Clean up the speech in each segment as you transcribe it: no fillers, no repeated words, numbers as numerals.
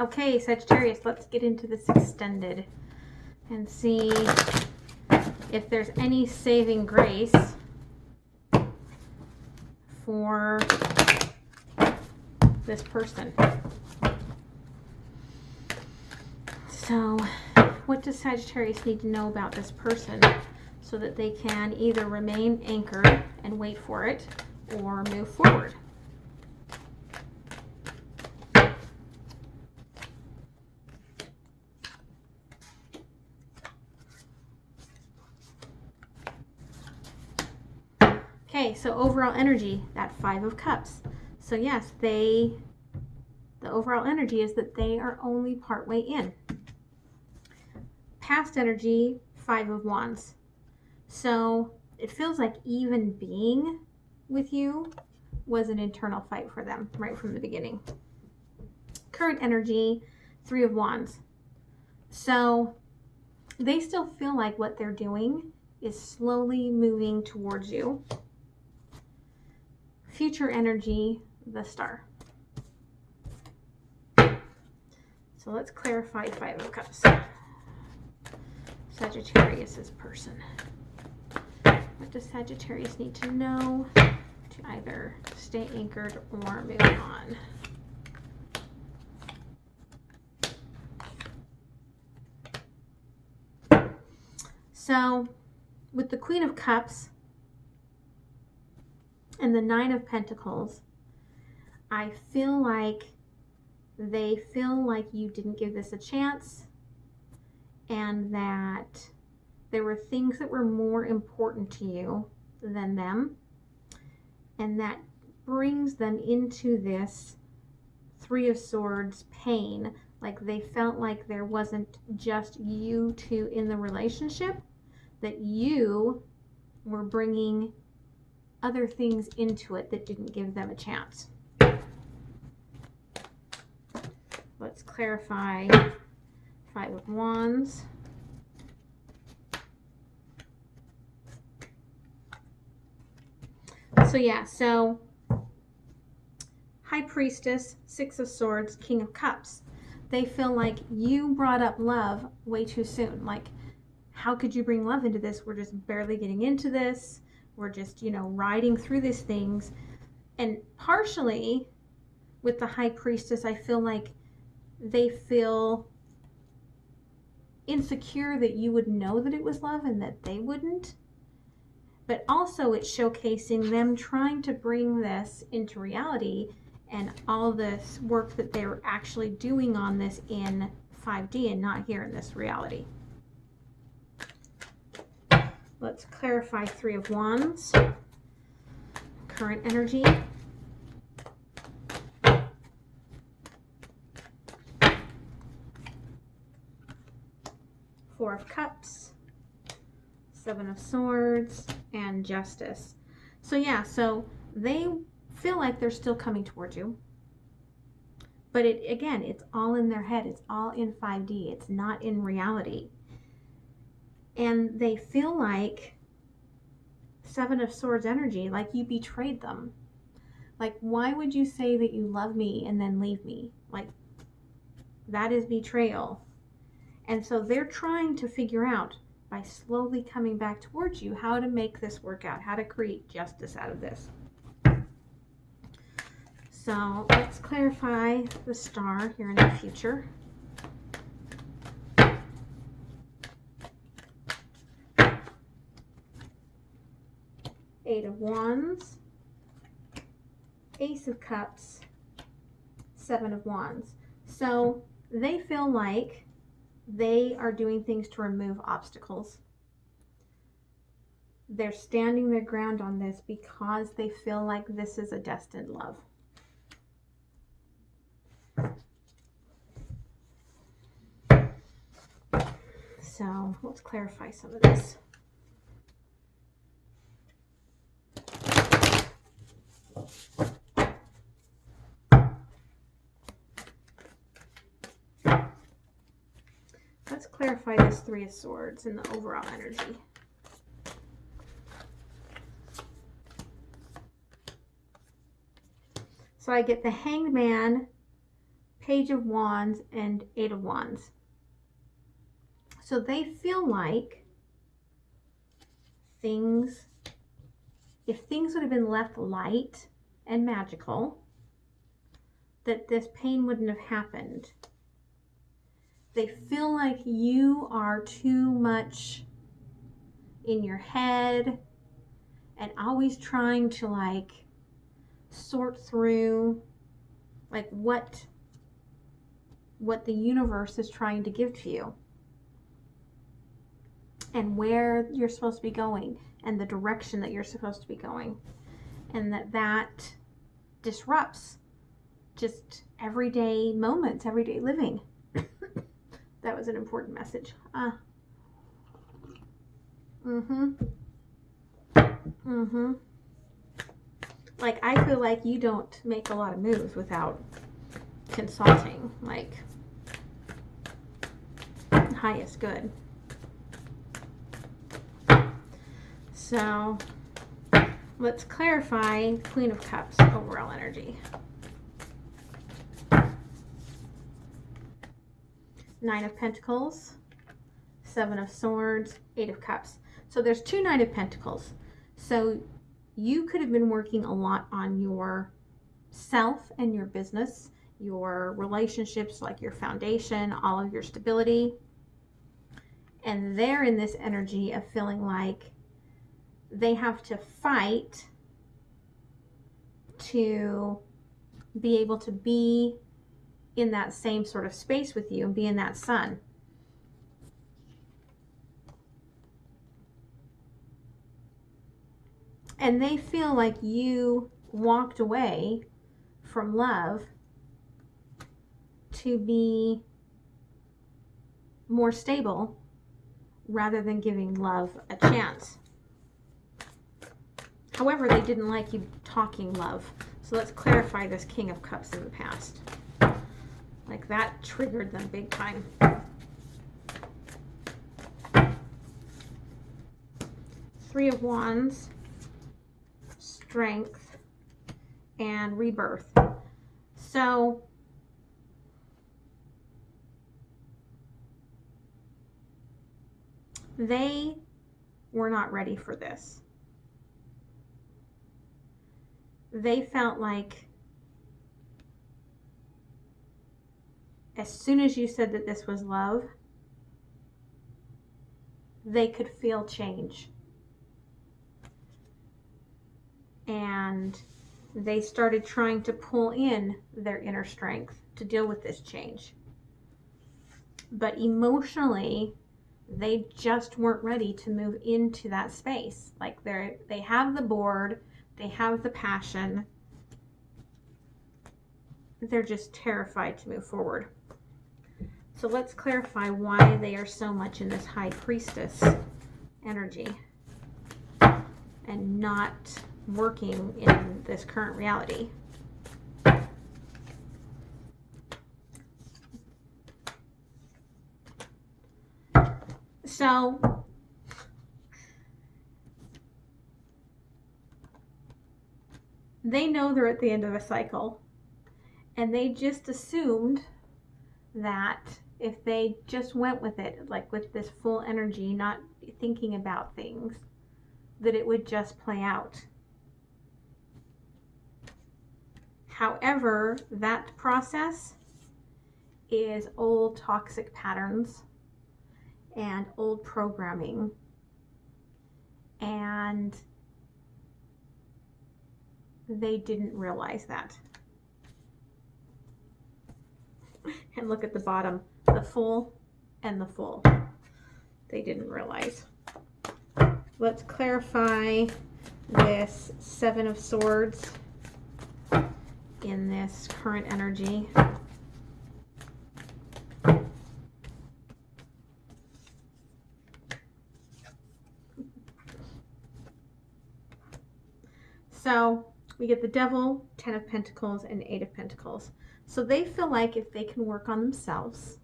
Okay, Sagittarius, let's get into this extended and see if there's any saving grace for this person. So, what does Sagittarius need to know about this person so that they can either remain anchored and wait for it or move forward? Okay, so overall energy, that 5 of Cups. So yes, the overall energy is that they are only partway in. Past energy, 5 of Wands. So it feels like even being with you was an internal fight for them right from the beginning. Current energy, 3 of Wands. So they still feel like what they're doing is slowly moving towards you. Future energy, the Star. So let's clarify 5 of Cups. Sagittarius's person. What does Sagittarius need to know to either stay anchored or move on? So with the Queen of Cups and the 9 of Pentacles, I feel like they feel like you didn't give this a chance and that there were things that were more important to you than them, and that brings them into this 3 of Swords pain. Like they felt like there wasn't just you two in the relationship, that you were bringing other things into it that didn't give them a chance. Let's clarify 5 of Wands. So yeah, so High Priestess, 6 of Swords, King of Cups. They feel like you brought up love way too soon. Like, how could you bring love into this? We're just barely getting into this. We're just, riding through these things. And partially with the High Priestess, I feel like they feel insecure that you would know that it was love and that they wouldn't. But also it's showcasing them trying to bring this into reality and all this work that they're actually doing on this in 5D and not here in this reality. Let's clarify 3 of Wands. Current energy. Four of Cups, 7 of Swords, and Justice. So yeah, so they feel like they're still coming towards you. But again, it's all in their head. It's all in 5D. It's not in reality. And they feel like 7 of Swords energy, like you betrayed them. Like, why would you say that you love me and then leave me? Like, that is betrayal. And so they're trying to figure out, by slowly coming back towards you, how to make this work out, how to create justice out of this. So let's clarify the Star here in the future. Eight of Wands, Ace of Cups, 7 of Wands. So they feel like they are doing things to remove obstacles. They're standing their ground on this because they feel like this is a destined love. So let's clarify some of this. Let's clarify this 3 of Swords and the overall energy. So I get the Hanged Man, Page of Wands, and Eight of Wands. So they feel like if things would have been left light and magical, that this pain wouldn't have happened. They feel like you are too much in your head and always trying to like sort through like what the universe is trying to give to you and where you're supposed to be going and the direction that you're supposed to be going, and that disrupts just everyday moments, everyday living. That was an important message. Like, I feel like you don't make a lot of moves without consulting, like, highest good. So let's clarify Queen of Cups overall energy. Nine of Pentacles, Seven of Swords, Eight of Cups. So there's two Nine of Pentacles. So you could have been working a lot on your self and your business, your relationships, like your foundation, all of your stability. And they're in this energy of feeling like they have to fight to be able to be in that same sort of space with you and be in that sun. And they feel like you walked away from love to be more stable rather than giving love a chance. However, they didn't like you talking love. So let's clarify this King of Cups in the past. Like, that triggered them big time. Three of Wands, Strength, and Rebirth. So they were not ready for this. They felt like as soon as you said that this was love, they could feel change. And they started trying to pull in their inner strength to deal with this change. But emotionally, they just weren't ready to move into that space. Like, they have the board, they have the passion. They're just terrified to move forward. So let's clarify why they are so much in this High Priestess energy and not working in this current reality. So they know they're at the end of a cycle, and they just assumed that if they just went with it, like with this full energy, not thinking about things, that it would just play out. However, that process is old toxic patterns and old programming, and they didn't realize that. And look at the bottom, the full and the full. They didn't realize. Let's clarify this Seven of Swords in this current energy. So we get the Devil, Ten of Pentacles, and Eight of Pentacles. So they feel like if they can work on themselves,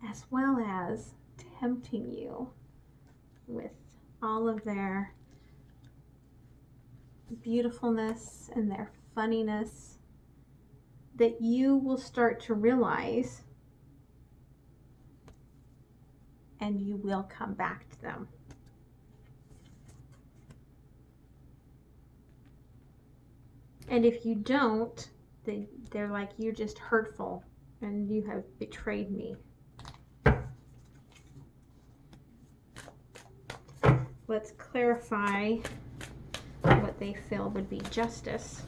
as well as tempting you with all of their beautifulness and their funniness that you will start to realize, and you will come back to them. And if you don't, they're like, you're just hurtful and you have betrayed me. Let's clarify what they feel would be justice.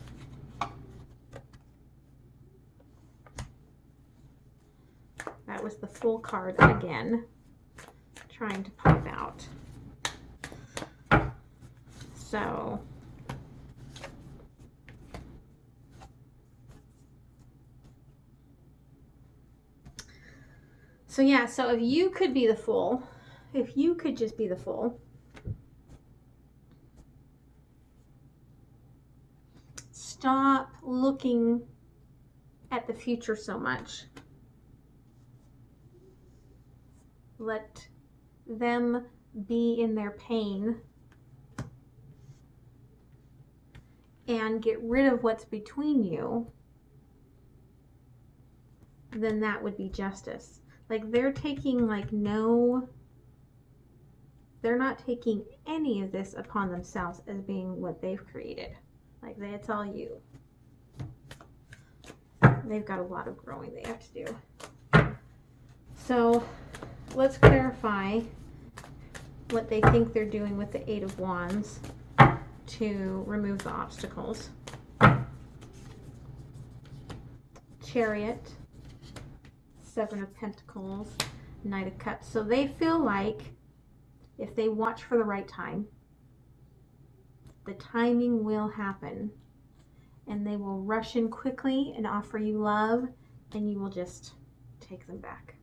That was the Fool card again, trying to pop out. So yeah, so if you could be the Fool, if you could just be the Fool, stop looking at the future so much. Let them be in their pain and get rid of what's between you, then that would be justice. Like they're taking they're not taking any of this upon themselves as being what they've created. Like it's all you. They've got a lot of growing they have to do. So let's clarify what they think they're doing with the Eight of Wands to remove the obstacles. Chariot, Seven of Pentacles, Knight of Cups. So they feel like if they watch for the right time, the timing will happen and they will rush in quickly and offer you love and you will just take them back.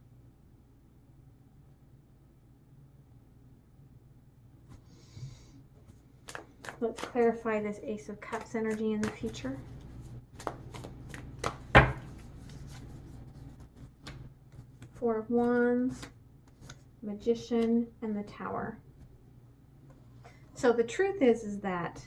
Let's clarify this Ace of Cups energy in the future. Four of Wands, Magician, and the Tower. So the truth is that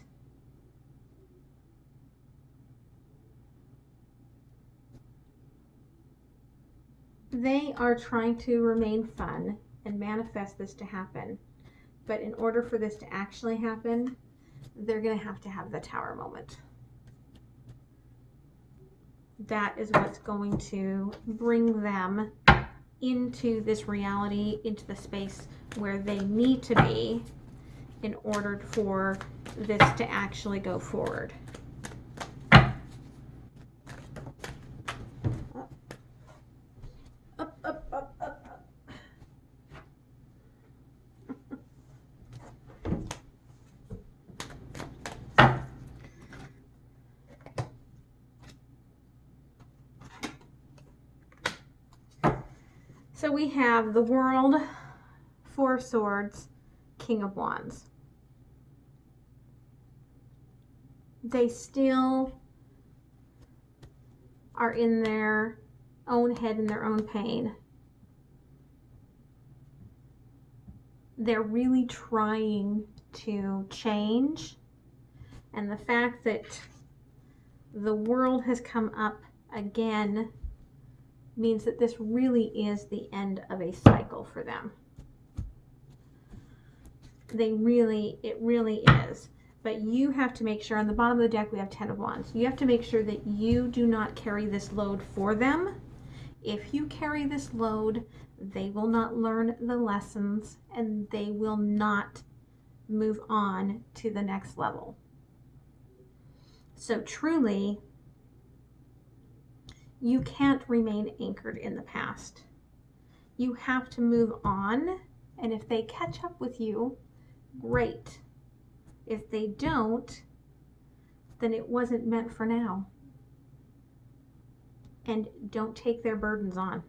they are trying to remain fun and manifest this to happen. But in order for this to actually happen, they're going to have the Tower moment. That is what's going to bring them into this reality, into the space where they need to be in order for this to actually go forward. Up, up, up, up, up. So we have the World, Four of Swords, King of Wands. They still are in their own head and their own pain. They're really trying to change. And the fact that the World has come up again means that this really is the end of a cycle for them. It really is. But you have to make sure, on the bottom of the deck we have 10 of Wands. You have to make sure that you do not carry this load for them. If you carry this load, they will not learn the lessons and they will not move on to the next level. So truly, you can't remain anchored in the past. You have to move on, and if they catch up with you, great. If they don't, then it wasn't meant for now. And don't take their burdens on.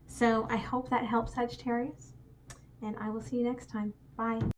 So I hope that helps, Sagittarius, and I will see you next time. Bye.